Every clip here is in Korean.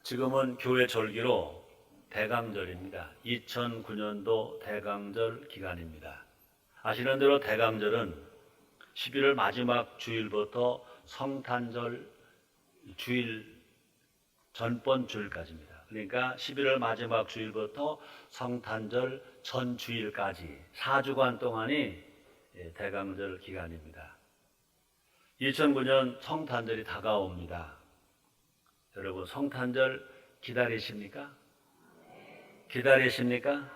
지금은 교회 절기로 대강절입니다. 2009년도 대강절 기간입니다. 아시는 대로 대강절은 11월 마지막 주일부터 성탄절 주일 전번 주일까지입니다. 그러니까 11월 마지막 주일부터 성탄절 전 주일까지 4주간 동안이 대강절 기간입니다. 2009년 성탄절이 다가옵니다. 여러분 성탄절 기다리십니까? 기다리십니까?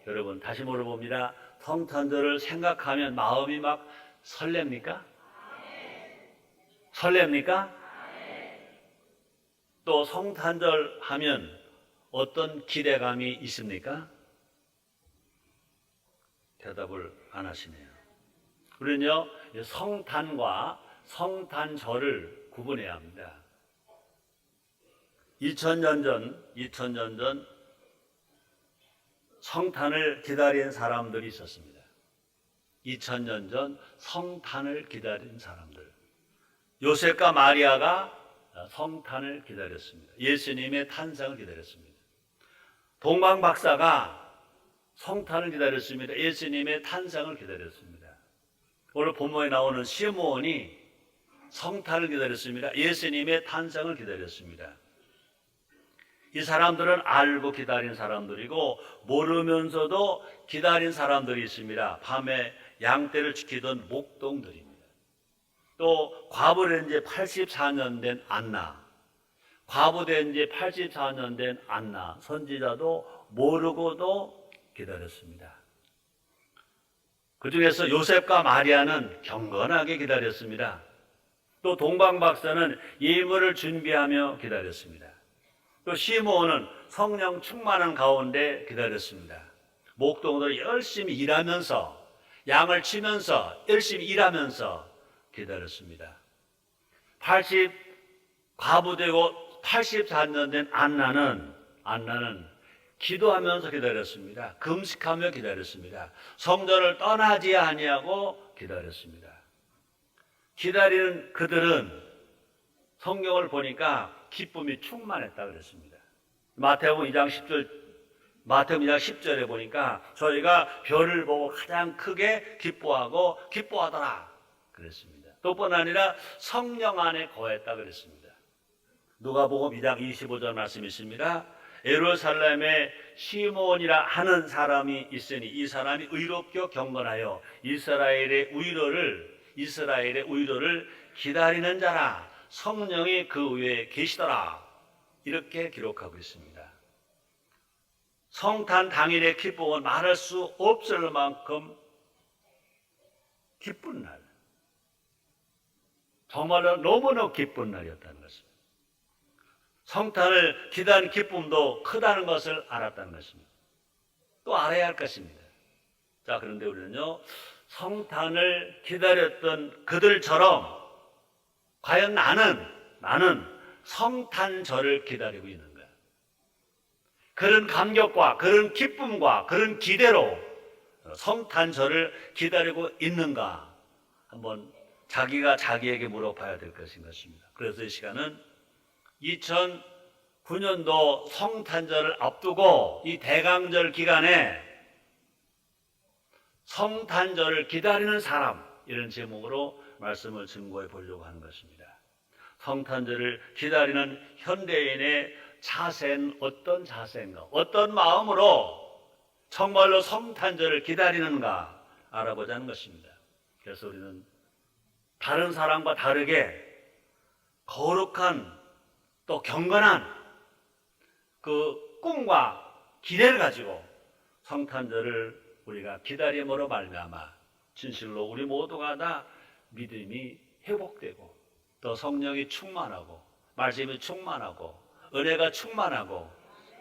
여러분 다시 물어봅니다. 성탄절을 생각하면 마음이 막 설렙니까? 설렙니까? 또 성탄절 하면 어떤 기대감이 있습니까? 대답을 안 하시네요. 우리는요, 성탄과 성탄절을 구분해야 합니다. 2000년 전 성탄을 기다린 사람들이 있었습니다. 2000년 전 성탄을 기다린 사람들. 요셉과 마리아가 성탄을 기다렸습니다. 예수님의 탄생을 기다렸습니다. 동방 박사가 성탄을 기다렸습니다. 예수님의 탄생을 기다렸습니다. 오늘 본문에 나오는 시므온이 성탄을 기다렸습니다. 예수님의 탄생을 기다렸습니다. 이 사람들은 알고 기다린 사람들이고 모르면서도 기다린 사람들이 있습니다. 밤에 양떼를 지키던 목동들입니다. 또 과부된 지 84년 된 안나, 과부된 지 84년 된 안나 선지자도 모르고도 기다렸습니다. 그 중에서 요셉과 마리아는 경건하게 기다렸습니다. 또 동방박사는 예물을 준비하며 기다렸습니다. 또 시므온은 성령 충만한 가운데 기다렸습니다. 목동으로 열심히 일하면서 양을 치면서 열심히 일하면서 기다렸습니다. 과부되고 84년 된 안나는 기도하면서 기다렸습니다. 금식하며 기다렸습니다. 성전을 떠나지 아니하고 기다렸습니다. 기다리는 그들은 성경을 보니까 기쁨이 충만했다 그랬습니다. 마태복음 2장 10절에 보니까 저희가 별을 보고 가장 크게 기뻐하더라 그랬습니다. 또뿐 아니라 성령 안에 거했다 그랬습니다. 누가복음 2장 25절 말씀이 있습니다. 예루살렘에 시므온이라 하는 사람이 있으니 이 사람이 의롭고 경건하여 이스라엘의 의로를 기다리는 자라. 성령이 그 위에 계시더라. 이렇게 기록하고 있습니다. 성탄 당일의 기쁨은 말할 수 없을 만큼 기쁜 날. 정말로 너무나 기쁜 날이었다는 것입니다. 성탄을 기다린 기쁨도 크다는 것을 알았다는 것입니다. 또 알아야 할 것입니다. 자, 그런데 우리는요, 성탄을 기다렸던 그들처럼 과연 나는 성탄절을 기다리고 있는가? 그런 감격과 그런 기쁨과 그런 기대로 성탄절을 기다리고 있는가? 한번 자기가 자기에게 물어봐야 될 것인 것입니다. 그래서 이 시간은 2009년도 성탄절을 앞두고 이 대강절 기간에 성탄절을 기다리는 사람, 이런 제목으로 말씀을 증거해 보려고 하는 것입니다. 성탄절을 기다리는 현대인의 자세는 어떤 자세인가? 어떤 마음으로 정말로 성탄절을 기다리는가 알아보자는 것입니다. 그래서 우리는 다른 사람과 다르게 거룩한 또 경건한 그 꿈과 기대를 가지고 성탄절을 우리가 기다림으로 말미암아 진실로 우리 모두가 다 믿음이 회복되고 또 성령이 충만하고 말씀이 충만하고 은혜가 충만하고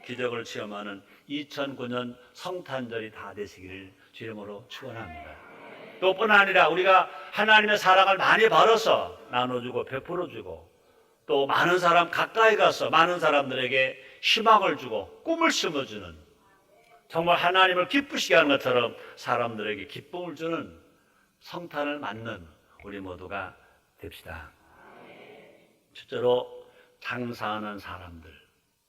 기적을 체험하는 2009년 성탄절이 다 되시기를 주 이름으로 축원합니다. 또뿐 아니라 우리가 하나님의 사랑을 많이 벌어서 나눠주고 베풀어주고 또 많은 사람 가까이 가서 많은 사람들에게 희망을 주고 꿈을 심어주는 정말 하나님을 기쁘시게 하는 것처럼 사람들에게 기쁨을 주는 성탄을 맞는 우리 모두가 됩시다. 첫째로 장사하는 사람들,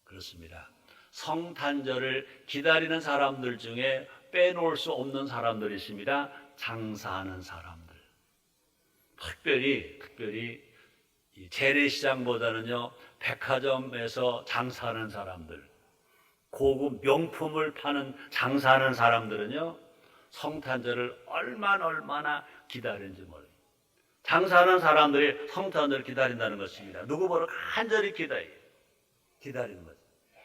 그렇습니다. 성탄절을 기다리는 사람들 중에 빼놓을 수 없는 사람들이 있습니다. 장사하는 사람들. 특별히 이 재래시장보다는요, 백화점에서 장사하는 사람들, 고급 명품을 파는 장사하는 사람들은요, 성탄절을 얼마나 기다리는지 몰라요. 장사하는 사람들이 성탄절을 기다린다는 것입니다. 누구 보러 간절히 기다리는 거죠.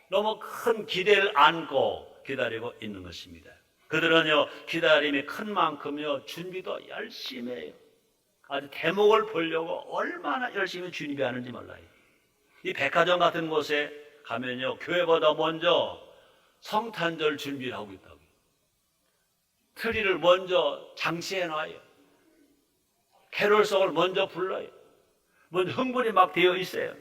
너무 큰 기대를 안고 기다리고 있는 것입니다. 그들은요, 기다림이 큰 만큼요, 준비도 열심히 해요. 아주 대목을 보려고 얼마나 열심히 준비하는지 몰라요. 이 백화점 같은 곳에 가면요, 교회보다 먼저 성탄절 준비를 하고 있다고요. 트리를 먼저 장치해 놔요. 캐롤송을 먼저 불러요. 먼저 흥분이 막 되어 있어요.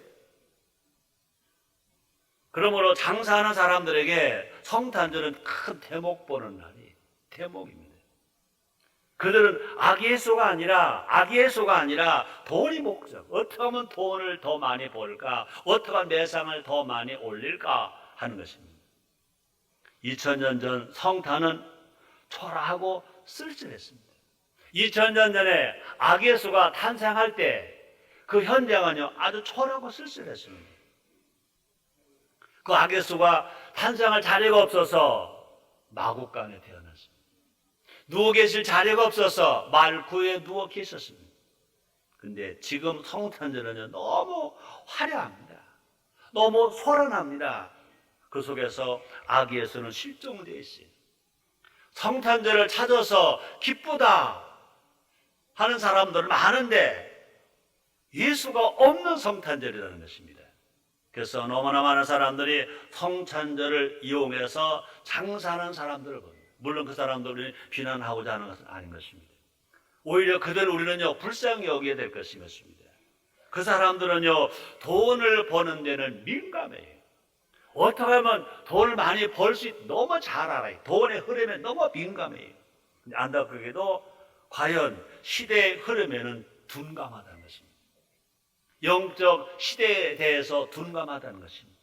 그러므로 장사하는 사람들에게 성탄절은 큰 대목 보는 날이 대목입니다. 그들은 아기예수가 아니라 돈이 목적. 어떻게 하면 돈을 더 많이 벌까? 어떻게 하면 매상을 더 많이 올릴까? 하는 것입니다. 2000년 전 성탄은 초라하고 쓸쓸했습니다. 2000년 전에 아기예수가 탄생할 때 그 현장은요, 아주 초라하고 쓸쓸했습니다. 그 아기예수가 탄생할 자리가 없어서 마구간에 태어났습니다. 누워 계실 자리가 없어서 말구에 누워 계셨습니다. 근데 지금 성탄절은요, 너무 화려합니다. 너무 소란합니다. 그 속에서 아기 예수는 실종되어 있어요. 성탄절을 찾아서 기쁘다 하는 사람들은 많은데 예수가 없는 성탄절이라는 것입니다. 그래서 너무나 많은 사람들이 성탄절을 이용해서 장사하는 사람들을 봅니다. 물론 그 사람들을 비난하고자 하는 것은 아닌 것입니다. 오히려 그들을 우리는요, 불쌍히 여기게 될 것입니다. 그 사람들은요, 돈을 버는 데는 민감해요. 어떻게 하면 돈을 많이 벌 수 너무 잘 알아요. 돈의 흐름에 너무 민감해요. 안타깝게도 과연 시대의 흐름에는 둔감하다는 것입니다. 영적 시대에 대해서 둔감하다는 것입니다.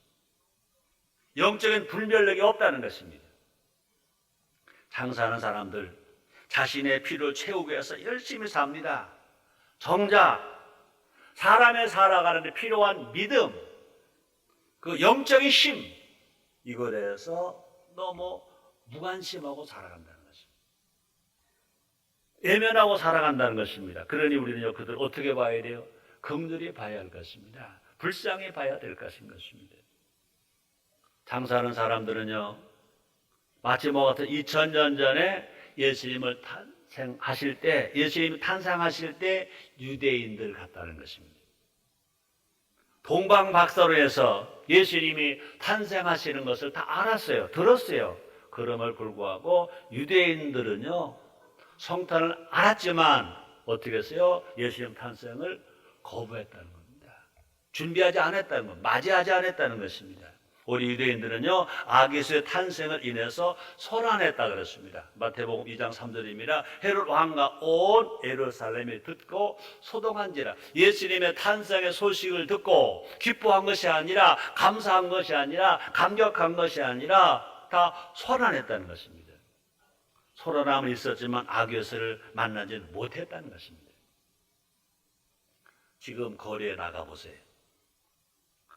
영적인 분별력이 없다는 것입니다. 장사하는 사람들, 자신의 필요를 채우기 위해서 열심히 삽니다. 정작 사람의 살아가는 데 필요한 믿음, 그 영적인 힘, 이거에 대해서 너무 무관심하고 살아간다는 것입니다. 외면하고 살아간다는 것입니다. 그러니 우리는요, 그들 어떻게 봐야 돼요? 긍휼히 봐야 할 것입니다. 불쌍히 봐야 될 것입니다. 장사하는 사람들은요, 마치 뭐 같은 2000년 전에 예수님을 탄생하실 때, 예수님이 탄생하실 때 유대인들 같다는 것입니다. 동방박사로해서 예수님이 탄생하시는 것을 다 알았어요. 들었어요. 그럼을 불구하고 유대인들은요, 성탄을 알았지만 어떻게 했어요? 예수님 탄생을 거부했다는 겁니다. 준비하지 않았다는 것, 맞이하지 않았다는 것입니다. 우리 유대인들은요, 아기수의 탄생을 인해서 소란했다 그랬습니다. 마태복음 2장 3절입니다. 헤롯 왕과 온 예루살렘이 듣고 소동한지라. 예수님의 탄생의 소식을 듣고 기뻐한 것이 아니라, 감사한 것이 아니라, 감격한 것이 아니라 다 소란했다는 것입니다. 소란함은 있었지만 아기수를 만나지는 못했다는 것입니다. 지금 거리에 나가보세요.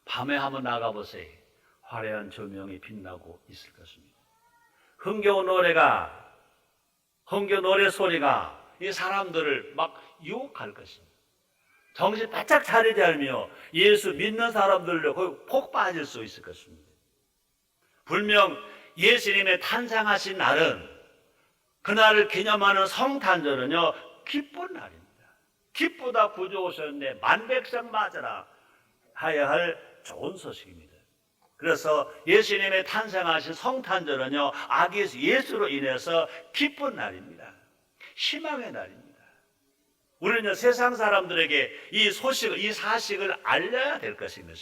밤에 한번 나가보세요. 화려한 조명이 빛나고 있을 것입니다. 흥겨운 노래 소리가 이 사람들을 막 유혹할 것입니다. 정신 바짝 차리지 않으며 예수 믿는 사람들로 거기 폭 빠질 수 있을 것입니다. 분명 예수님의 탄생하신 날은, 그날을 기념하는 성탄절은요, 기쁜 날입니다. 기쁘다 구주 오셨는데 만백성 맞으라 하여야 할 좋은 소식입니다. 그래서 예수님의 탄생하신 성탄절은요, 아기 예수로 인해서 기쁜 날입니다. 희망의 날입니다. 우리는 세상 사람들에게 이 소식을, 이 사실을 알려야 될 것입니다.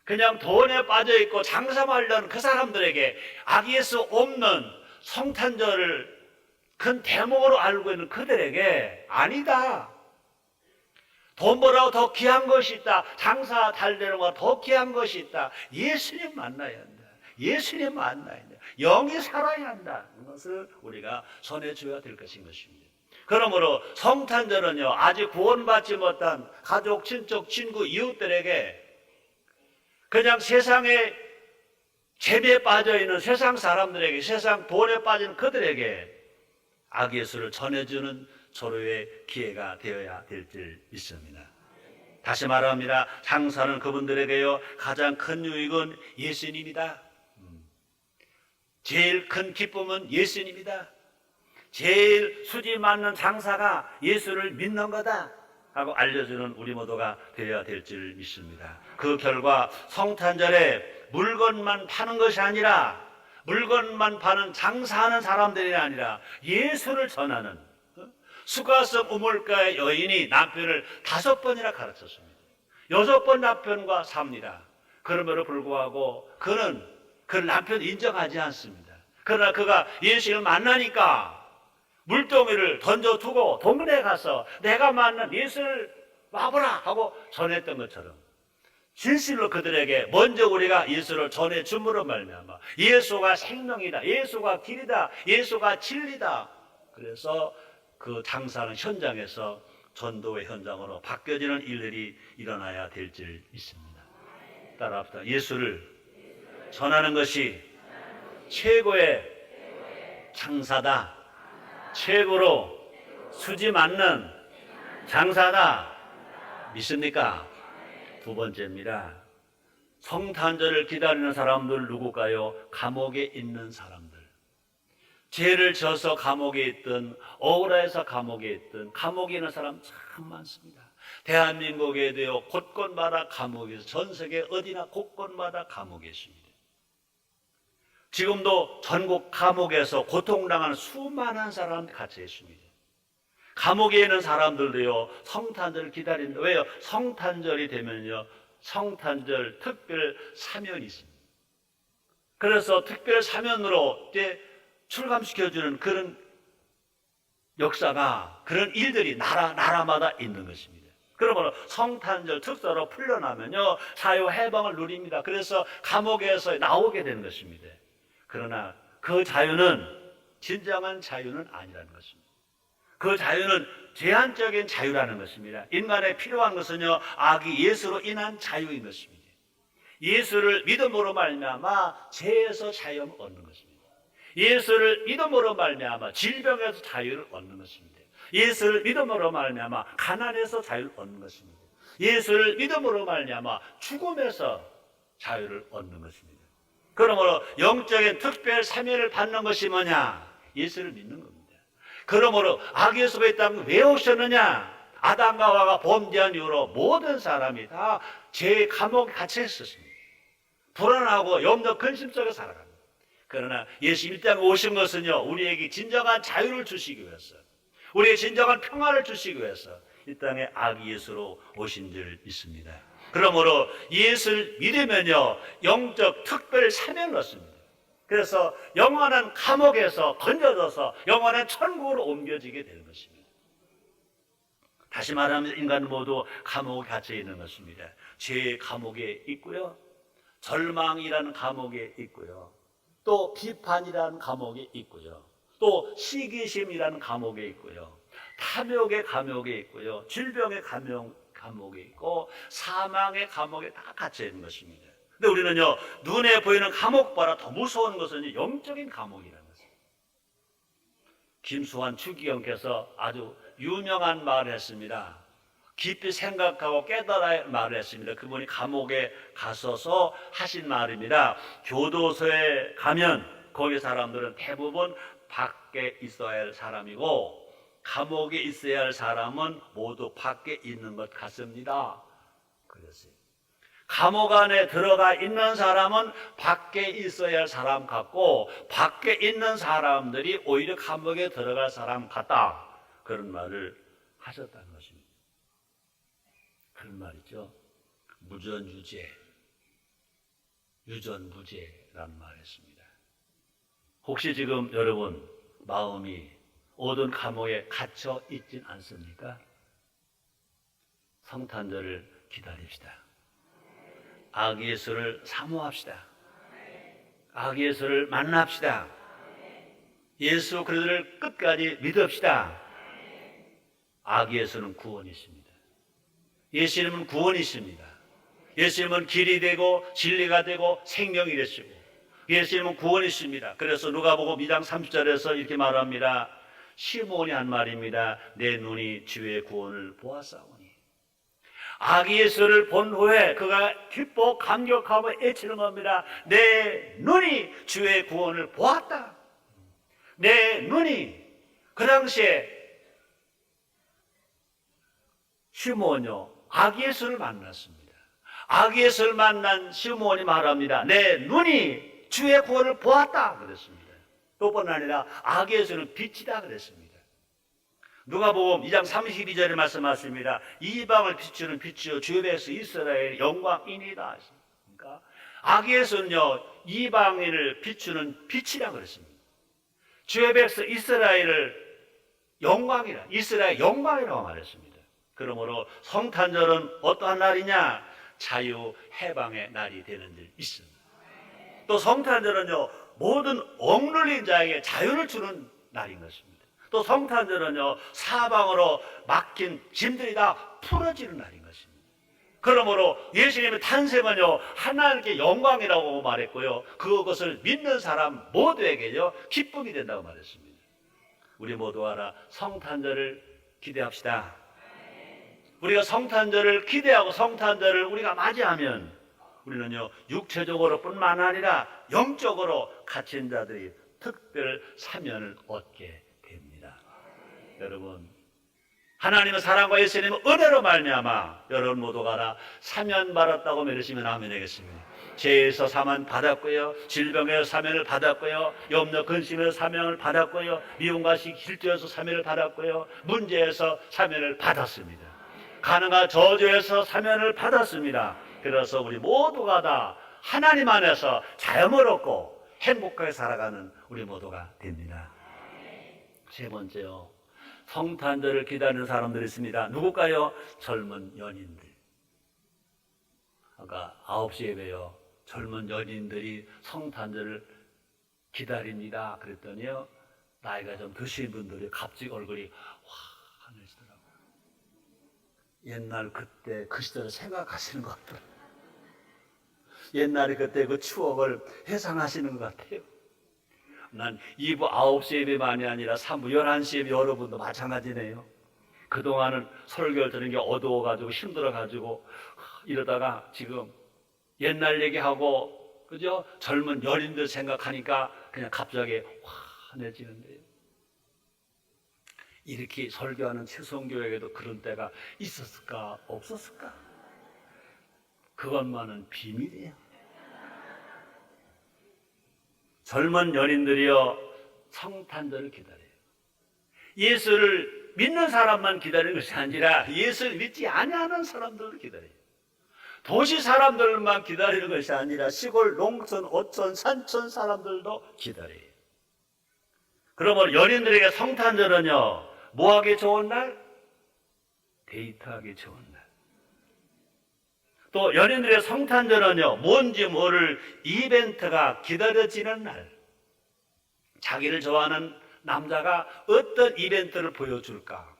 그냥 돈에 빠져있고 장사하려는 그 사람들에게 아기 예수 없는 성탄절을 큰 대목으로 알고 있는 그들에게 아니다. 돈 벌어도 더 귀한 것이 있다. 장사 잘 되는 것보다 더 귀한 것이 있다. 예수님 만나야 한다. 예수님 만나야 한다. 영이 살아야 한다. 이것을 우리가 전해줘야 될 것인 것입니다. 그러므로 성탄절은요, 아직 구원받지 못한 가족, 친척, 친구, 이웃들에게 그냥 세상에 재미에 빠져있는 세상 사람들에게, 세상 돈에 빠진 그들에게 악 예수를 전해주는 서로의 기회가 되어야 될 줄 믿습니다. 다시 말합니다. 장사는 그분들에게요, 가장 큰 유익은 예수님이다. 제일 큰 기쁨은 예수님이다. 제일 수지 맞는 장사가 예수를 믿는 거다 하고 알려주는 우리 모두가 되어야 될 줄 믿습니다. 그 결과 성탄절에 물건만 파는 것이 아니라, 물건만 파는 장사하는 사람들이 아니라 예수를 전하는 수가성 우물가의 여인이 남편을 5번이나 가르쳤습니다. 6번 남편과 삽니다. 그럼에도 불구하고 그는 그 남편을 인정하지 않습니다. 그러나 그가 예수를 만나니까 물동이를 던져두고 동문에 가서 내가 만난 예수를 와보라 하고 전했던 것처럼 진실로 그들에게 먼저 우리가 예수를 전해줌으로 말미암아 예수가 생명이다, 예수가 길이다, 예수가 진리다. 그래서 그 장사하는 현장에서 전도의 현장으로 바뀌어지는 일들이 일어나야 될 줄 믿습니다. 따라합시다. 예수를 전하는 것이 최고의 장사다. 최고로 수지 맞는 장사다. 믿습니까? 두 번째입니다. 성탄절을 기다리는 사람들 누굴까요? 감옥에 있는 사람들. 죄를 져서 감옥에 있든 억울해서 감옥에 있든 감옥에 있는 사람 참 많습니다. 대한민국에도요, 곳곳마다 감옥이 있어요. 전 세계 어디나 곳곳마다 감옥이 있습니다. 지금도 전국 감옥에서 고통당하는 수많은 사람들이 갇혀 있습니다. 감옥에 있는 사람들도요, 성탄절을 기다린다. 왜요? 성탄절이 되면요, 성탄절 특별 사면이 있습니다. 그래서 특별 사면으로 이제 출감시켜주는 그런 역사가, 그런 일들이 나라마다 있는 것입니다. 그러므로 성탄절 특사로 풀려나면요, 자유 해방을 누립니다. 그래서 감옥에서 나오게 되는 것입니다. 그러나 그 자유는 진정한 자유는 아니라는 것입니다. 그 자유는 제한적인 자유라는 것입니다. 인간에 필요한 것은요, 악이 예수로 인한 자유인 것입니다. 예수를 믿음으로 말미암아 죄에서 자유를 얻는 것입니다. 예수를 믿음으로 말미암아 질병에서 자유를 얻는 것입니다. 예수를 믿음으로 말미암아 가난에서 자유를 얻는 것입니다. 예수를 믿음으로 말미암아 죽음에서 자유를 얻는 것입니다. 그러므로 영적인 특별 사면을 받는 것이 뭐냐? 예수를 믿는 겁니다. 그러므로 악의 숲에 땅 왜 오셨느냐? 아담과 하와가 범죄한 이후로 모든 사람이 다 죄의 감옥에 갇혀 있었습니다. 불안하고 염려 근심 속에 살아갑니다. 그러나 예수 이 땅에 오신 것은요, 우리에게 진정한 자유를 주시기 위해서, 우리에게 진정한 평화를 주시기 위해서 이 땅에 악 예수로 오신 줄 믿습니다. 그러므로 예수를 믿으면요, 영적 특별 사면을 얻습니다. 그래서 영원한 감옥에서 건져져서 영원한 천국으로 옮겨지게 되는 것입니다. 다시 말하면 인간 모두 감옥에 갇혀 있는 것입니다. 죄의 감옥에 있고요, 절망이라는 감옥에 있고요, 또 비판이라는 감옥에 있고요, 또 시기심이라는 감옥에 있고요, 탐욕의 감옥에 있고요, 질병의 감옥에 있고 사망의 감옥에 다 갇혀 있는 것입니다. 근데 우리는요, 눈에 보이는 감옥보다 더 무서운 것은 영적인 감옥이라는 것입니다. 김수환 추기경께서 아주 유명한 말을 했습니다. 깊이 생각하고 깨달아야 말을 했습니다. 그분이 감옥에 가셔서 하신 말입니다. 교도소에 가면 거기 사람들은 대부분 밖에 있어야 할 사람이고 감옥에 있어야 할 사람은 모두 밖에 있는 것 같습니다. 그랬어요. 감옥 안에 들어가 있는 사람은 밖에 있어야 할 사람 같고 밖에 있는 사람들이 오히려 감옥에 들어갈 사람 같다. 그런 말을 하셨다는 것입니다. 그런 말이죠. 무전유죄, 유전무죄라는 말을 했습니다. 혹시 지금 여러분 마음이 어두운 감옥에 갇혀 있진 않습니까? 성탄절을 기다립시다. 아기 예수를 사모합시다. 아기 예수를 만납시다. 예수 그리스도를 끝까지 믿읍시다. 아기 예수는 구원이십니다. 예수님은 구원이십니다. 예수님은 길이 되고 진리가 되고 생명이 되시고 예수님은 구원이십니다. 그래서 누가복음 2장 30절에서 이렇게 말합니다. 시몬이 한 말입니다. 내 눈이 주의 구원을 보았사오니. 아기 예수를 본 후에 그가 기뻐 감격하고 애치는 겁니다. 내 눈이 주의 구원을 보았다. 내 눈이. 그 당시에 시몬이요 아기 예수를 만났습니다. 아기 예수를 만난 시몬이 말합니다. 내 눈이 주의 구원을 보았다 그랬습니다. 또뿐 아니라 아기 예수는 빛이다 그랬습니다. 누가복음 2장 32절에 말씀하십니다. 이방을 비추는 빛이요 주의 백성 이스라엘의 영광이니이다. 그러니까 아기 예수는요 이방인을 비추는 빛이라 그랬습니다. 주의 백성 이스라엘을 영광이라, 이스라엘 영광이라고 말했습니다. 그러므로 성탄절은 어떠한 날이냐? 자유 해방의 날이 되는 줄 믿습니다. 또 성탄절은요 모든 억눌린 자에게 자유를 주는 날인 것입니다. 또 성탄절은요 사방으로 막힌 짐들이 다 풀어지는 날인 것입니다. 그러므로 예수님의 탄생은요 하나님께 영광이라고 말했고요 그것을 믿는 사람 모두에게요 기쁨이 된다고 말했습니다. 우리 모두 알아 성탄절을 기대합시다. 우리가 성탄절을 기대하고 성탄절을 우리가 맞이하면 우리는요 육체적으로 뿐만 아니라 영적으로 갇힌 자들이 특별 사면을 얻게 됩니다. 여러분 하나님은 사랑과 예수님은 은혜로 말미암아 여러분 모두가 알아 사면 받았다고 믿으시면 아멘 하겠습니다. 죄에서 사면 받았고요 질병에서 사면을 받았고요 염려 근심에서 사면을 받았고요 미움과 질투에서 사면을 받았고요 문제에서 사면을 받았습니다. 가능한 저주에서 사면을 받았습니다. 그래서 우리 모두가 다 하나님 안에서 자유를 얻고 행복하게 살아가는 우리 모두가 됩니다. 세 번째요. 성탄절을 기다리는 사람들이 있습니다. 누굴까요? 젊은 연인들. 아까 9시 예배요. 젊은 연인들이 성탄절을 기다립니다. 그랬더니요. 나이가 좀 드신 분들이 갑자기 얼굴이 환해지더라고요. 옛날 그때 그 시절을 생각하시는 것 같아요. 옛날에 그때 그 추억을 회상하시는 것 같아요. 난 2부 9시 예배만이 아니라 3부 11시 예배 여러분도 마찬가지네요. 그동안은 설교를 들은 게 어두워가지고 힘들어가지고 이러다가 지금 옛날 얘기하고 그죠? 젊은 연인들 생각하니까 그냥 갑자기 환해지는데요. 이렇게 설교하는 최성교에게도 그런 때가 있었을까 없었을까? 그것만은 비밀이에요. 젊은 연인들이요 성탄절을 기다려요. 예수를 믿는 사람만 기다리는 것이 아니라 예수를 믿지 아니하는 사람들도 기다려요. 도시 사람들만 기다리는 것이 아니라 시골, 농촌, 어촌, 산촌 사람들도 기다려요. 그러면 연인들에게 성탄절은요 뭐하기 좋은 날? 데이트하기 좋은 날. 또 연인들의 성탄절은요 뭔지 모를 이벤트가 기다려지는 날. 자기를 좋아하는 남자가 어떤 이벤트를 보여줄까?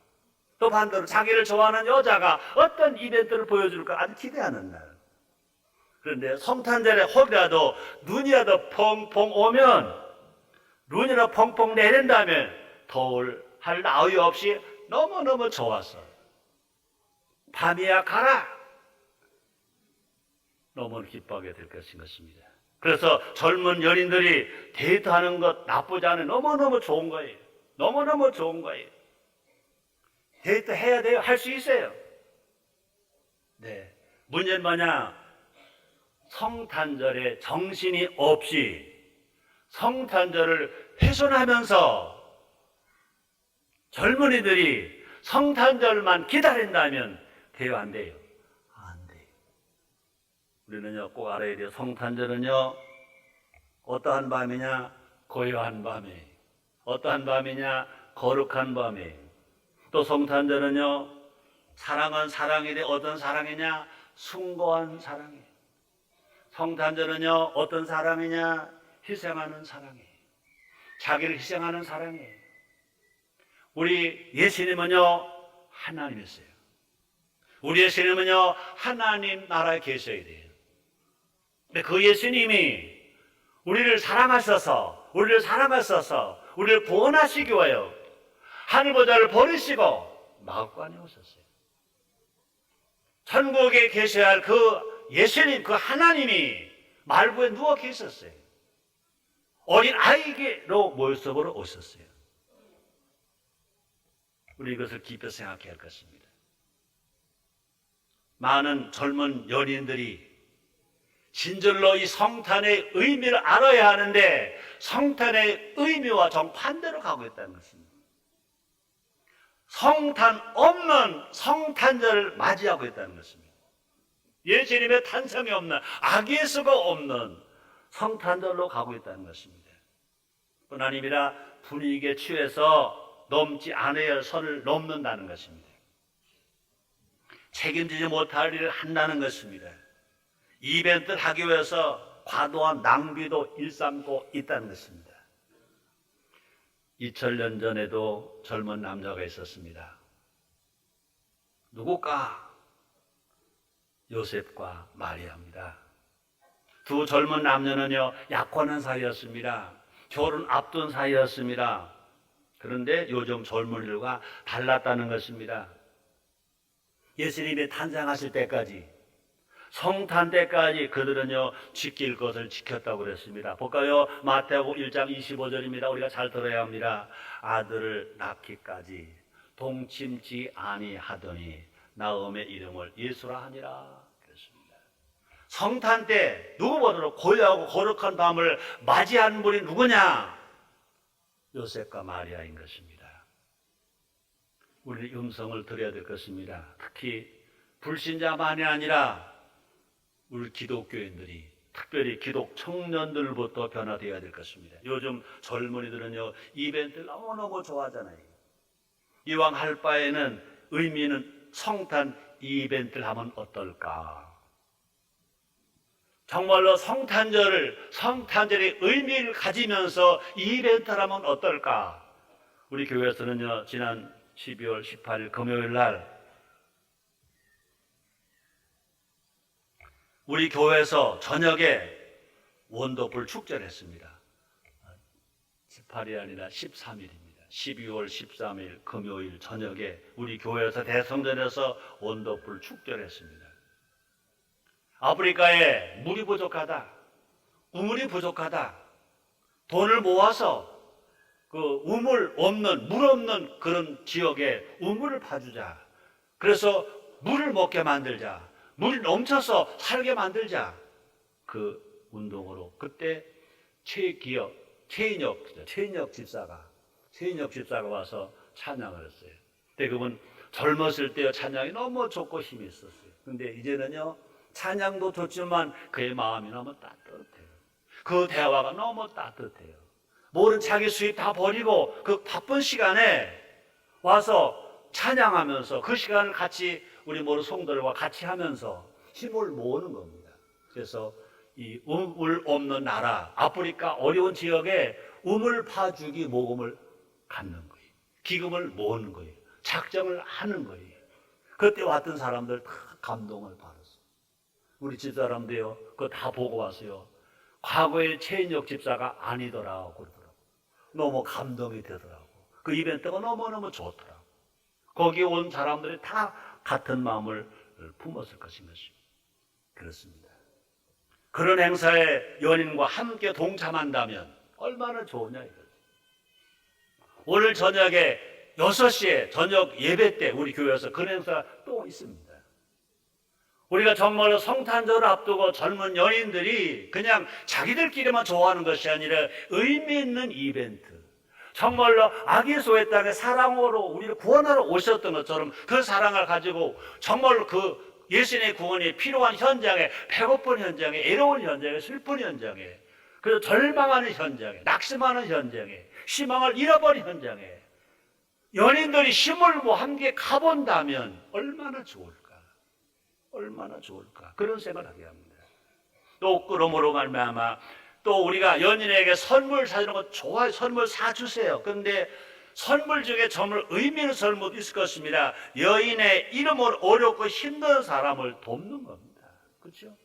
또 반대로 자기를 좋아하는 여자가 어떤 이벤트를 보여줄까? 아주 기대하는 날. 그런데 성탄절에 혹이라도 눈이라도 펑펑 오면 눈이라도 펑펑 내린다면 더울 할 나위 없이 너무너무 좋았어. 밤이야 가라. 너무 기뻐하게 될 것입니다. 그래서 젊은 연인들이 데이트하는 것 나쁘지 않아요. 너무너무 좋은 거예요. 너무너무 좋은 거예요. 데이트 해야 돼요. 할 수 있어요. 네. 문제는 뭐냐? 성탄절에 정신이 없이 성탄절을 훼손하면서 젊은이들이 성탄절만 기다린다면 돼요, 안 돼요? 안 돼요. 우리는요, 꼭 알아야 돼요. 성탄절은요, 어떠한 밤이냐? 고요한 밤에. 어떠한 밤이냐? 거룩한 밤에. 또 성탄절은요, 사랑은 사랑인데 어떤 사랑이냐? 숭고한 사랑이에요. 성탄절은요, 어떤 사랑이냐? 희생하는 사랑이에요. 자기를 희생하는 사랑이에요. 우리 예수님은요, 하나님이세요. 우리 예수님은요, 하나님 나라에 계셔야 돼요. 근데 그 예수님이 우리를 사랑하셔서, 우리를 구원하시기 위하여 하늘보좌를 버리시고 마음관에 오셨어요. 천국에 계셔야 할 그 예수님, 그 하나님이 말구에 누워 계셨어요. 어린 아이로 모습으로 오셨어요. 우리 이것을 깊이 생각해야 할 것입니다. 많은 젊은 연인들이 진절로 이 성탄의 의미를 알아야 하는데 성탄의 의미와 정반대로 가고 있다는 것입니다. 성탄 없는 성탄절을 맞이하고 있다는 것입니다. 예수님의 탄생이 없는, 아기 예수가 없는 성탄절로 가고 있다는 것입니다. 뿐 아니라 분위기에 취해서 넘지 않아야 할 선을 넘는다는 것입니다. 책임지지 못할 일을 한다는 것입니다. 이벤트를 하기 위해서 과도한 낭비도 일삼고 있다는 것입니다. 2000년 전에도 젊은 남자가 있었습니다. 누굴까? 요셉과 마리아입니다. 두 젊은 남녀는요, 약혼한 사이였습니다. 결혼 앞둔 사이였습니다. 그런데 요즘 젊은이들과 달랐다는 것입니다. 예수님이 탄생하실 때까지, 성탄 때까지 그들은요, 지킬 것을 지켰다고 그랬습니다. 볼까요? 마태복음 1장 25절입니다. 우리가 잘 들어야 합니다. 아들을 낳기까지 동침지 아니하더니 나음의 이름을 예수라 하니라 그랬습니다. 성탄 때 누구보다도 고요하고 거룩한 밤을 맞이하는 분이 누구냐? 요셉과 마리아인 것입니다. 우리 음성을 드려야 될 것입니다. 특히 불신자만이 아니라 우리 기독교인들이, 특별히 기독 청년들부터 변화되어야 될 것입니다. 요즘 젊은이들은요, 이벤트를 너무너무 좋아하잖아요. 이왕 할 바에는 의미 있는 성탄 이벤트를 하면 어떨까? 정말로 성탄절의 의미를 가지면서 이벤트를 하면 어떨까? 우리 교회에서는요, 지난 12월 18일 금요일 날 우리 교회에서 저녁에 원더풀 축제를 했습니다. 18일이 아니라 13일입니다. 12월 13일 금요일 저녁에 우리 교회에서 대성전에서 원더풀 축제를 했습니다. 아프리카에 물이 부족하다, 우물이 부족하다, 돈을 모아서 그 물 없는 그런 지역에 우물을 파주자. 그래서 물을 먹게 만들자. 물이 넘쳐서 살게 만들자. 그 운동으로 그때 최인혁 집사가 와서 찬양을 했어요. 그때 그분 젊었을 때 찬양이 너무 좋고 힘이 있었어요. 근데 이제는요, 찬양도 좋지만 그의 마음이 너무 따뜻해요. 그 대화가 너무 따뜻해요. 모든 자기 수입 다 버리고 그 바쁜 시간에 와서 찬양하면서 그 시간을 같이 우리 모든 성도들과 같이 하면서 힘을 모으는 겁니다. 그래서 이 우물 없는 나라, 아프리카 어려운 지역에 우물 파주기 모금을 갖는 거예요. 기금을 모으는 거예요. 작정을 하는 거예요. 그때 왔던 사람들 다 감동을 받았어요. 우리 집사람도요, 그거 다 보고 왔어요. 과거의 최인혁 집사가 아니더라고 그러더라고. 너무 감동이 되더라고. 그 이벤트가 너무너무 좋더라고. 거기에 온 사람들이 다 같은 마음을 품었을 것인 것입니다. 그렇습니다. 그런 행사에 연인과 함께 동참한다면 얼마나 좋으냐 이거죠. 오늘 저녁에 6시에 저녁 예배 때 우리 교회에서 그런 행사가 또 있습니다. 우리가 정말로 성탄절을 앞두고 젊은 연인들이 그냥 자기들끼리만 좋아하는 것이 아니라 의미 있는 이벤트, 정말로 아기 예수의 땅에 사랑으로 우리를 구원하러 오셨던 것처럼 그 사랑을 가지고 정말로 그 예수님의 구원이 필요한 현장에, 배고픈 현장에, 애로운 현장에, 슬픈 현장에, 그리고 절망하는 현장에, 낙심하는 현장에, 희망을 잃어버린 현장에, 연인들이 힘을 뭐 함께 가본다면 얼마나 좋을까? 얼마나 좋을까? 그런 생각을 하게 합니다. 또 그러므로 말미암아 또 우리가 연인에게 선물 사주는 거 좋아요. 선물 사주세요. 그런데 선물 중에 정말 의미 있는 선물도 있을 것입니다. 여인의 이름으로 어렵고 힘든 사람을 돕는 겁니다. 그렇죠?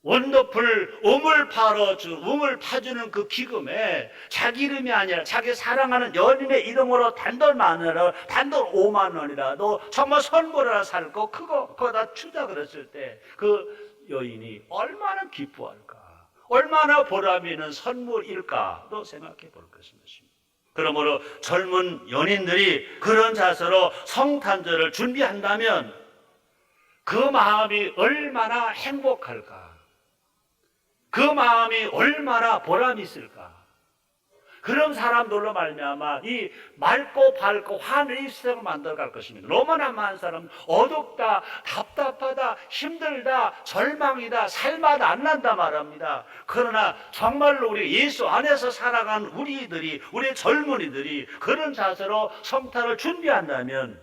원더풀 음을 파주는 그 기금에 자기 이름이 아니라 자기 사랑하는 연인의 이름으로 단돈 10,000원이라 단돈 5만 원이라도 정말 선물 하나 살 거 그거 다 주자 그랬을 때 그 여인이 얼마나 기뻐할까, 얼마나 보람 있는 선물일까도 생각해 볼 것입니다. 그러므로 젊은 연인들이 그런 자세로 성탄절을 준비한다면 그 마음이 얼마나 행복할까, 그 마음이 얼마나 보람이 있을까. 그런 사람들로 말미암아 이 맑고 밝고 하늘의 세상을 만들어갈 것입니다. 로마나 한 사람 어둡다, 답답하다, 힘들다, 절망이다, 살맛 안 난다 말합니다. 그러나 정말로 우리 예수 안에서 살아간 우리 젊은이들이 그런 자세로 성탄을 준비한다면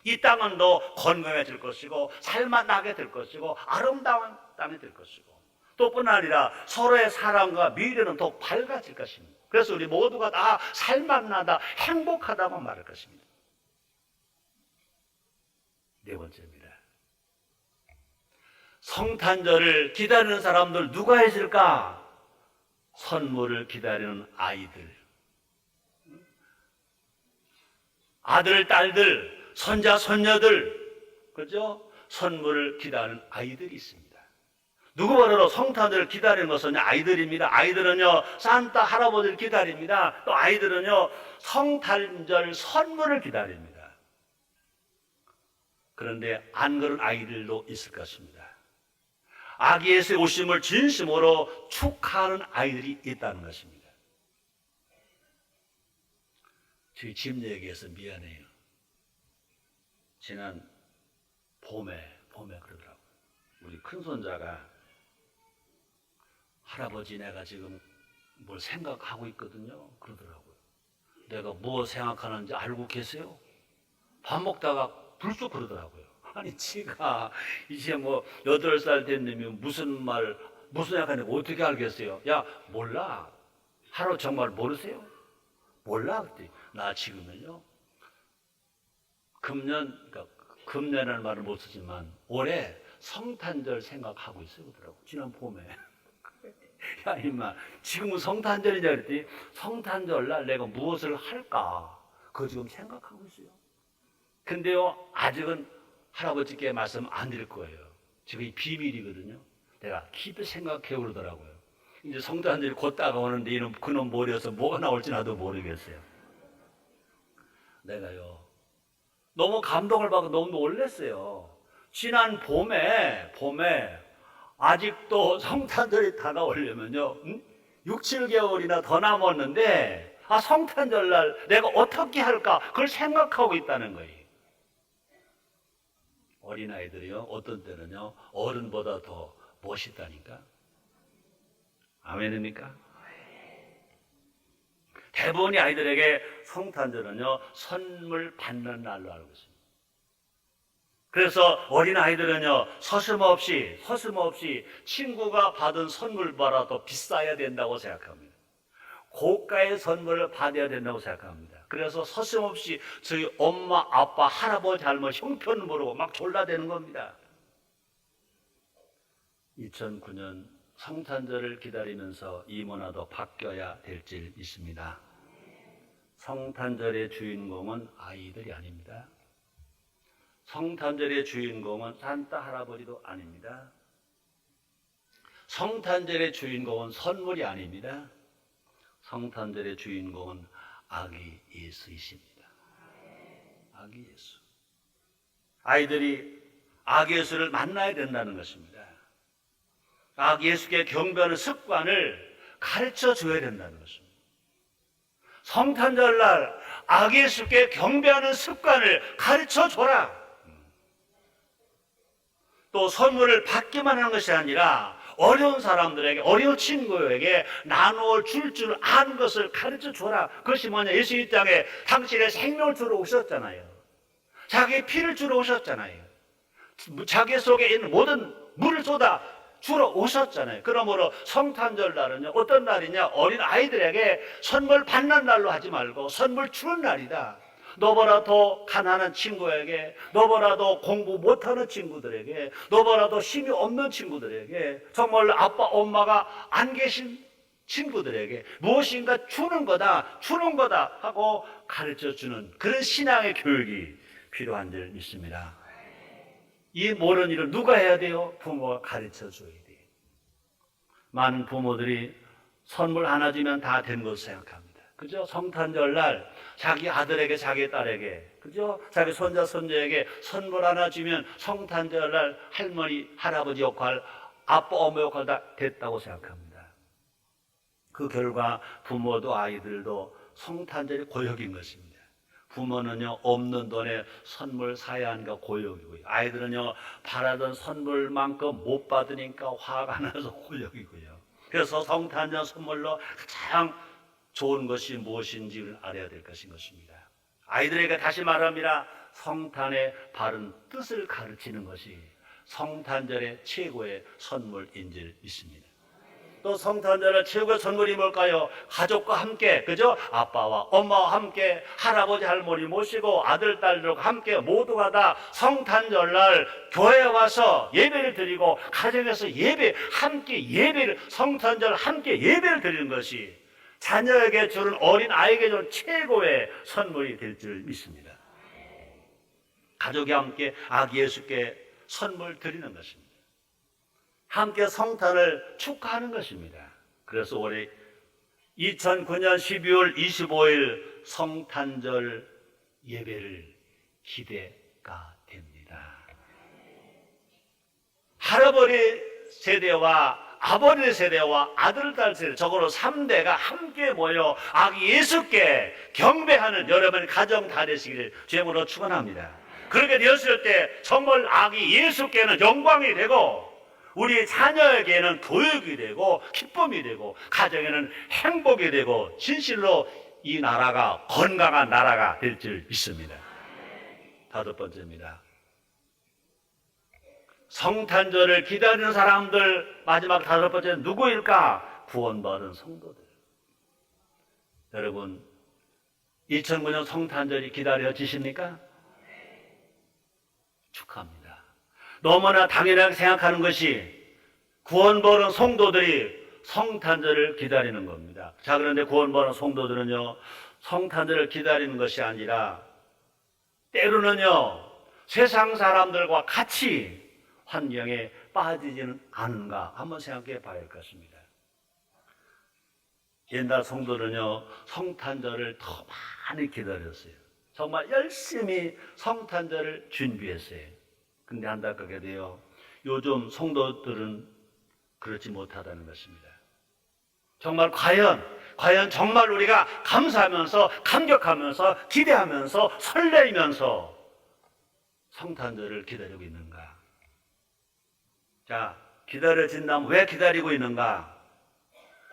이 땅은 더 건강해질 것이고 살맛 나게 될 것이고 아름다운 땅이 될 것이고 또 뿐 아니라 서로의 사랑과 미래는 더 밝아질 것입니다. 그래서 우리 모두가 다 살맛나다 행복하다고 말할 것입니다. 네 번째입니다. 성탄절을 기다리는 사람들 누가 있을까? 선물을 기다리는 아이들, 아들, 딸들, 손자, 손녀들, 그죠? 선물을 기다리는 아이들이 있습니다. 누구보다도 성탄절을 기다리는 것은 아이들입니다. 아이들은요, 산타 할아버지를 기다립니다. 또 아이들은요, 성탄절 선물을 기다립니다. 그런데 안 그런 아이들도 있을 것입니다. 아기 예수의 오심을 진심으로 축하하는 아이들이 있다는 것입니다. 저희 집 얘기해서 미안해요. 지난 봄에 그러더라고요. 우리 큰손자가 할아버지 내가 지금 뭘 생각하고 있거든요. 그러더라고요. 내가 뭐 생각하는지 알고 계세요? 밥 먹다가 불쑥 그러더라고요. 아니 지가 이제 뭐 8살 된 놈이 무슨 생각하는지 어떻게 알겠어요? 야 몰라. 할아버지 정말 모르세요? 몰라. 그때 나 지금은요 금년이라는 말을 못 쓰지만 올해 성탄절 생각하고 있어요. 그러더라고요. 지난 봄에. 야 임마 지금은 성탄절이냐 그랬더니 성탄절날 내가 무엇을 할까 그거 지금 생각하고 있어요. 근데요 아직은 할아버지께 말씀 안 드릴 거예요. 지금 이 비밀이거든요. 내가 깊이 생각해 그러더라고요. 이제 성탄절이 곧 다가오는데 이놈 그놈 머리에서 뭐가 나올지 나도 모르겠어요. 내가요 너무 감동을 받고 너무 놀랐어요. 지난 봄에 아직도 성탄절이 다가오려면요 6, 7개월이나 더 남았는데 성탄절날 내가 어떻게 할까 그걸 생각하고 있다는 거예요. 어린아이들이요 어떤 때는요 어른보다 더 멋있다니까. 아멘입니까? 대부분의 아이들에게 성탄절은요 선물 받는 날로 알고 있습니다. 그래서 어린아이들은요 서슴없이 친구가 받은 선물보다 더 비싸야 된다고 생각합니다. 고가의 선물을 받아야 된다고 생각합니다. 그래서 서슴없이 저희 엄마, 아빠, 할아버지, 할머니 형편 모르고 막 졸라대는 겁니다. 2009년 성탄절을 기다리면서 이 문화도 바뀌어야 될 줄 믿습니다. 성탄절의 주인공은 아이들이 아닙니다. 성탄절의 주인공은 산타 할아버지도 아닙니다. 성탄절의 주인공은 선물이 아닙니다. 성탄절의 주인공은 아기 예수이십니다. 아기 예수. 아이들이 아기 예수를 만나야 된다는 것입니다. 아기 예수께 경배하는 습관을 가르쳐 줘야 된다는 것입니다. 성탄절날 아기 예수께 경배하는 습관을 가르쳐 줘라. 또 선물을 받기만 하는 것이 아니라 어려운 사람들에게, 어려운 친구에게 나누어 줄 아는 것을 가르쳐 줘라. 그것이 뭐냐? 예수 이 땅에 당신의 생명을 주러 오셨잖아요. 자기의 피를 주러 오셨잖아요. 자기 속에 있는 모든 물을 쏟아 주러 오셨잖아요. 그러므로 성탄절 날은요, 어떤 날이냐? 어린 아이들에게 선물 받는 날로 하지 말고 선물 주는 날이다. 너보다 더 가난한 친구에게, 너보다 더 공부 못하는 친구들에게, 너보다 더 힘이 없는 친구들에게, 정말 아빠 엄마가 안 계신 친구들에게 무엇인가 주는 거다 하고 가르쳐주는 그런 신앙의 교육이 필요한 줄 믿습니다. 이 모든 일을 누가 해야 돼요? 부모가 가르쳐줘야 돼요. 많은 부모들이 선물 하나 주면 다 된 것으로 생각합니다. 그죠? 성탄절 날 자기 아들에게, 자기 딸에게, 그죠? 자기 손자, 손녀에게 선물 하나 주면 성탄절 날 할머니, 할아버지 역할, 아빠, 엄마 역할 다 됐다고 생각합니다. 그 결과 부모도 아이들도 성탄절이 고역인 것입니다. 부모는요, 없는 돈에 선물 사야 하니까 고역이고요. 아이들은요, 바라던 선물만큼 못 받으니까 화가 나서 고역이고요. 그래서 성탄절 선물로 가장 좋은 것이 무엇인지를 알아야 될 것인 것입니다. 아이들에게 다시 말합니다. 성탄의 바른 뜻을 가르치는 것이 성탄절의 최고의 선물인 줄 믿습니다. 또 성탄절의 최고의 선물이 뭘까요? 가족과 함께, 그죠? 아빠와 엄마와 함께, 할아버지 할머니 모시고 아들 딸들과 함께 모두가 다 성탄절날 교회에 와서 예배를 드리고 가정에서 함께 예배를, 성탄절 함께 예배를 드리는 것이 자녀에게 주는, 어린 아이에게 주는 최고의 선물이 될 줄 믿습니다. 가족이 함께 아기 예수께 선물 드리는 것입니다. 함께 성탄을 축하하는 것입니다. 그래서 올해 2009년 12월 25일 성탄절 예배를 기대가 됩니다. 할아버지 세대와 아버지 세대와 아들, 딸 세대, 적어도 3대가 함께 모여 아기 예수께 경배하는 여러분 가정 다 되시기를 주님으로 축원합니다. 그렇게 되었을 때 정말 아기 예수께는 영광이 되고 우리 자녀에게는 교육이 되고 기쁨이 되고 가정에는 행복이 되고 진실로 이 나라가 건강한 나라가 될 줄 믿습니다. 5번째입니다. 성탄절을 기다리는 사람들, 마지막 5번째는 누구일까? 구원받은 성도들. 여러분, 2009년 성탄절이 기다려지십니까? 축하합니다. 너무나 당연하게 생각하는 것이 구원받은 성도들이 성탄절을 기다리는 겁니다. 자, 그런데 구원받은 성도들은요, 성탄절을 기다리는 것이 아니라 때로는요, 세상 사람들과 같이 환경에 빠지지는 않은가 한번 생각해 봐야 할 것입니다. 옛날 성도는요, 성탄절을 더 많이 기다렸어요. 정말 열심히 성탄절을 준비했어요. 근데 안타깝게도요, 요즘 성도들은 그렇지 못하다는 것입니다. 정말 과연 정말 우리가 감사하면서 감격하면서 기대하면서 설레이면서 성탄절을 기다리고 있는가? 자, 기다려진다면 왜 기다리고 있는가?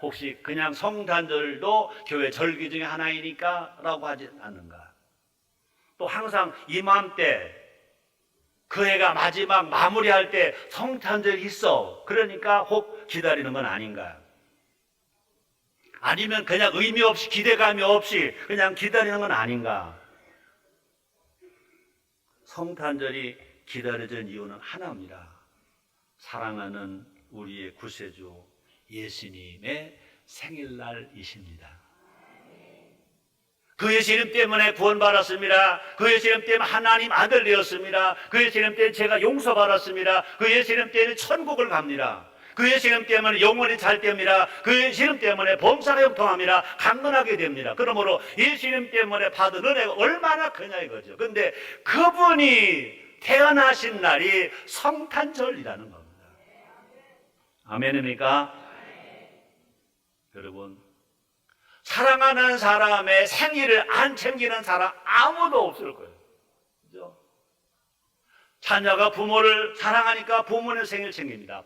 혹시 그냥 성탄절도 교회 절기 중에 하나이니까 라고 하지 않는가? 또 항상 이맘때 그 해가 마지막 마무리할 때 성탄절이 있어. 그러니까 혹 기다리는 건 아닌가? 아니면 그냥 의미 없이 기대감이 없이 그냥 기다리는 건 아닌가? 성탄절이 기다려진 이유는 하나입니다. 사랑하는 우리의 구세주 예수님의 생일날이십니다. 그 예수님 때문에 구원받았습니다. 그 예수님 때문에 하나님 아들 되었습니다. 그 예수님 때문에 제가 용서받았습니다. 그 예수님 때문에 천국을 갑니다. 그 예수님 때문에 영원히 잘 됩니다. 그 예수님 때문에 범사가 형통합니다. 강건하게 됩니다. 그러므로 예수님 때문에 받은 은혜가 얼마나 크냐 이거죠. 근데 그분이 태어나신 날이 성탄절이라는 겁니다. 아멘입니까? 여러분, 사랑하는 사람의 생일을 안 챙기는 사람 아무도 없을 거예요. 그죠? 자녀가 부모를 사랑하니까 부모의 생일 챙깁니다.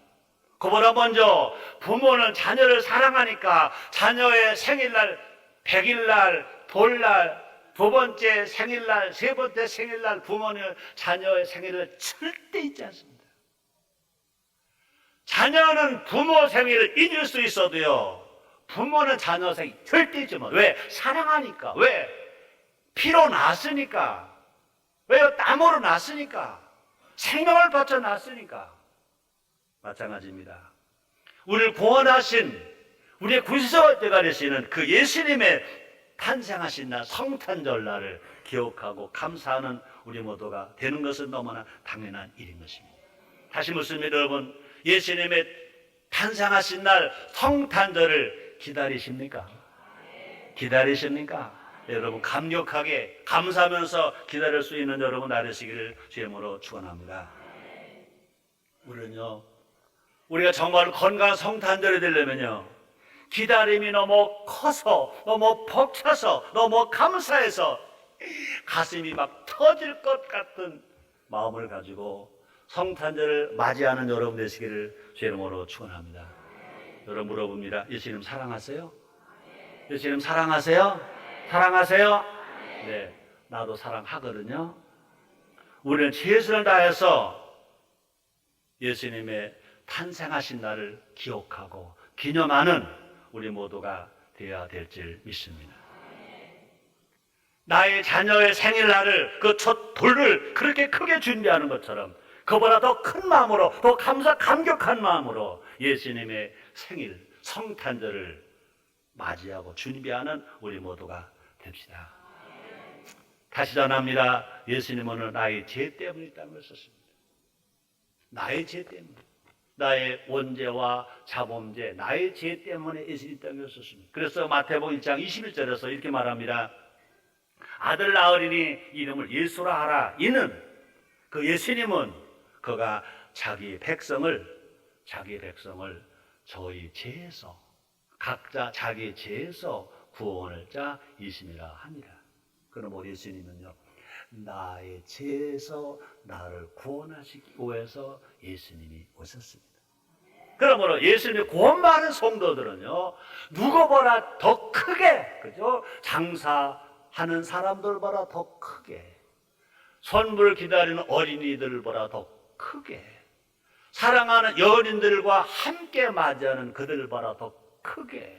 그보다 먼저 부모는 자녀를 사랑하니까 자녀의 생일날, 100일날, 돌날, 두 번째 생일날, 세 번째 생일날 부모는 자녀의 생일을 절대 잊지 않습니다. 자녀는 부모 생일을 잊을 수 있어도요, 부모는 자녀 생일 절대 잊지 마. 왜? 사랑하니까. 왜? 피로 낳았으니까. 왜요? 땀으로 낳았으니까. 생명을 바쳐 낳았으니까. 마찬가지입니다. 우리를 구원하신 우리의 구세주가 되시는 그 예수님의 탄생하신 날, 성탄절날을 기억하고 감사하는 우리 모두가 되는 것은 너무나 당연한 일인 것입니다. 다시 묻습니다, 여러분. 예수님의 탄생하신 날 성탄절을 기다리십니까? 기다리십니까? 여러분, 감격하게 감사하면서 기다릴 수 있는 여러분 나되시기를 주님으로 축원합니다. 우리가 정말 건강한 성탄절이 되려면요, 기다림이 너무 커서, 너무 벅차서, 너무 감사해서 가슴이 막 터질 것 같은 마음을 가지고 성탄절을 맞이하는 여러분 되시기를 주의 이름으로 축원합니다. 여러분 물어봅니다. 예수님 사랑하세요? 예수님 사랑하세요? 사랑하세요? 네, 나도 사랑하거든요. 우리는 최선을 다해서 예수님의 탄생하신 날을 기억하고 기념하는 우리 모두가 되어야 될 줄 믿습니다. 나의 자녀의 생일날을 그 첫 돌을 그렇게 크게 준비하는 것처럼 그보다 더 큰 마음으로, 더 감격한 마음으로 예수님의 생일, 성탄절을 맞이하고 준비하는 우리 모두가 됩시다. 다시 전합니다. 예수님은 나의 죄 때문에 있다는 것을 썼습니다. 나의 죄 때문에. 나의 원죄와 자범죄, 나의 죄 때문에 예수님이 있다는 것을 썼습니다. 그래서 마태복음 1장 21절에서 이렇게 말합니다. 아들 낳으리니 이름을 예수라 하라. 이는 그 예수님은 그가 자기 백성을 저희 죄에서, 각자 자기 죄에서 구원할 자 이심이라 합니다. 그럼 예수님은요, 나의 죄에서 나를 구원하시기 위해서 예수님이 오셨습니다. 그러므로 예수님이 구원받은 성도들은요, 누구보다 더 크게, 그죠? 장사하는 사람들보다 더 크게, 선물 기다리는 어린이들보다 더 크게, 사랑하는 연인들과 함께 맞이하는 그들보다 더 크게,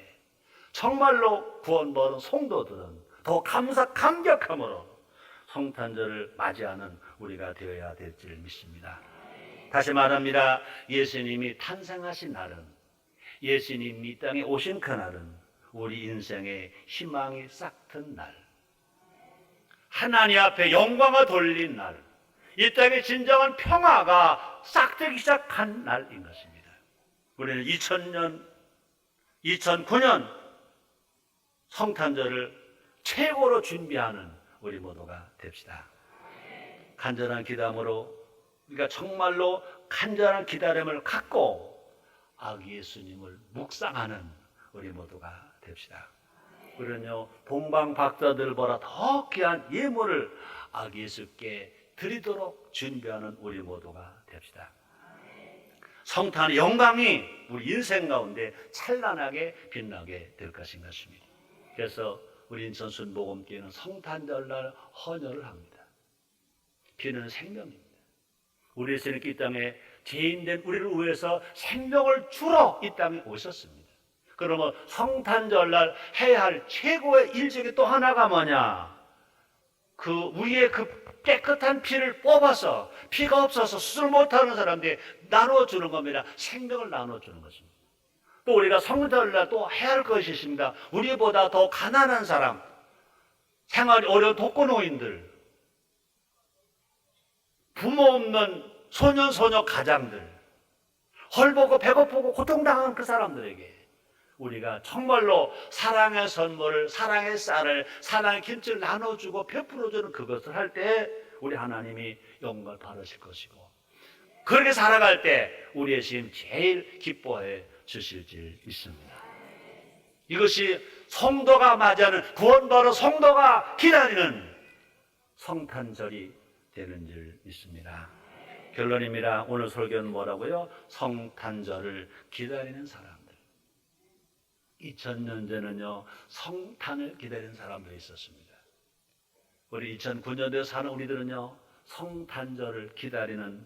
정말로 구원받은 성도들은 더 감격함으로 성탄절을 맞이하는 우리가 되어야 될 줄 믿습니다. 다시 말합니다. 예수님이 탄생하신 날은, 예수님이 이 땅에 오신 그날은 우리 인생의 희망이 싹튼 날, 하나님 앞에 영광을 돌린 날, 이 땅에 진정한 평화가 싹트기 시작한 날인 것입니다. 우리는 2009년 성탄절을 최고로 준비하는 우리 모두가 됩시다. 간절한 기도함으로, 우리가 정말로 간절한 기다림을 갖고 아기 예수님을 묵상하는 우리 모두가 됩시다. 우리는요, 동방박사들보다 더 귀한 예물을 아기 예수께 드리도록 준비하는 우리 모두가 됩시다. 성탄의 영광이 우리 인생 가운데 찬란하게 빛나게 될 것인 것입니다. 그래서 우리 인천 순복음교회는 성탄절날 헌혈을 합니다. 피는 생명입니다. 우리 예수님께 이 땅에 죄인된 우리를 위해서 생명을 주러 이 땅에 오셨습니다. 그러면 성탄절날 해야 할 최고의 일 중에 또 하나가 뭐냐? 우리의 깨끗한 피를 뽑아서, 피가 없어서 수술 못하는 사람들이 나눠주는 겁니다. 생명을 나눠주는 것입니다. 또 우리가 성탄절날 또 해야 할 것이 있습니다. 우리보다 더 가난한 사람, 생활이 어려운 독거노인들, 부모 없는 소년, 소녀 가장들, 헐벗고 배고프고 고통당하는 그 사람들에게 우리가 정말로 사랑의 선물을, 사랑의 쌀을, 사랑의 김치를 나눠주고 베풀어주는 그것을 할 때 우리 하나님이 영광을 받으실 것이고, 그렇게 살아갈 때 우리 예수님 제일 기뻐해 주실 줄 믿습니다. 이것이 성도가 맞이하는, 구원받은 성도가 기다리는 성탄절이 되는 줄 믿습니다. 결론입니다. 오늘 설교는 뭐라고요? 성탄절을 기다리는 사람들. 2000년 전에는요, 성탄을 기다리는 사람들이 있었습니다. 우리 2009년도에 사는 우리들은요, 성탄절을 기다리는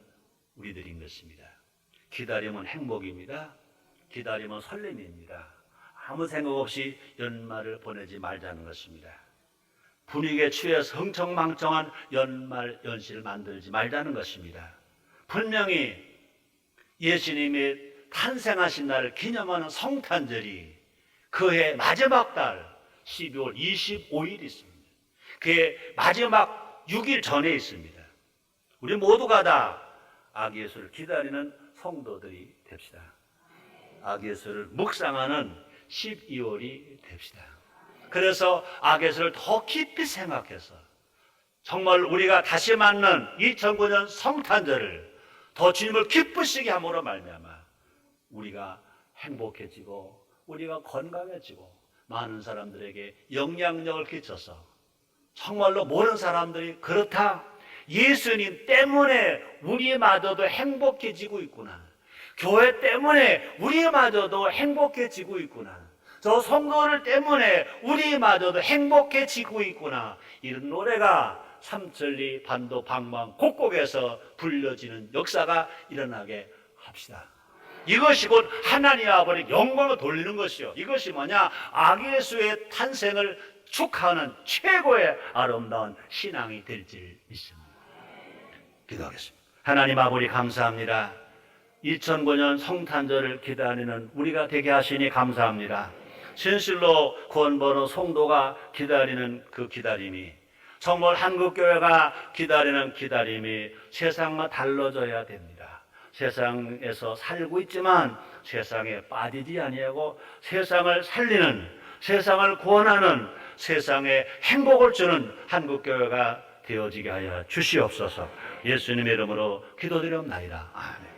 우리들인 것입니다. 기다림은 행복입니다. 기다림은 설렘입니다. 아무 생각 없이 연말을 보내지 말자는 것입니다. 분위기에 취해서 흥청망청한 연말 연시를 만들지 말자는 것입니다. 분명히 예수님이 탄생하신 날을 기념하는 성탄절이 그해 마지막 달 12월 25일 있습니다. 그해 마지막 6일 전에 있습니다. 우리 모두가 다 아기 예수를 기다리는 성도들이 됩시다. 아기 예수를 묵상하는 12월이 됩시다. 그래서 아기 예수를 더 깊이 생각해서 정말 우리가 다시 맞는 2009년 성탄절을 더 주님을 기쁘시게 함으로 말미암아 우리가 행복해지고 우리가 건강해지고 많은 사람들에게 영향력을 끼쳐서 정말로 모르는 사람들이 그렇다, 예수님 때문에 우리마저도 행복해지고 있구나, 교회 때문에 우리마저도 행복해지고 있구나, 저 성도들 때문에 우리마저도 행복해지고 있구나, 이런 노래가 삼천리 반도 방방 곳곳에서 불려지는 역사가 일어나게 합시다. 이것이 곧 하나님 아버지 영광을 돌리는 것이요, 이것이 뭐냐, 아기 예수의 탄생을 축하하는 최고의 아름다운 신앙이 될 줄 믿습니다. 기도하겠습니다. 하나님 아버지 감사합니다. 2009년 성탄절을 기다리는 우리가 되게 하시니 감사합니다. 진실로 구원받은 성도가 기다리는 그 기다림이, 정말 한국교회가 기다리는 기다림이 세상과 달라져야 됩니다. 세상에서 살고 있지만 세상에 빠지지 아니하고 세상을 살리는, 세상을 구원하는, 세상에 행복을 주는 한국교회가 되어지게 하여 주시옵소서. 예수님의 이름으로 기도드리옵나이다. 아멘.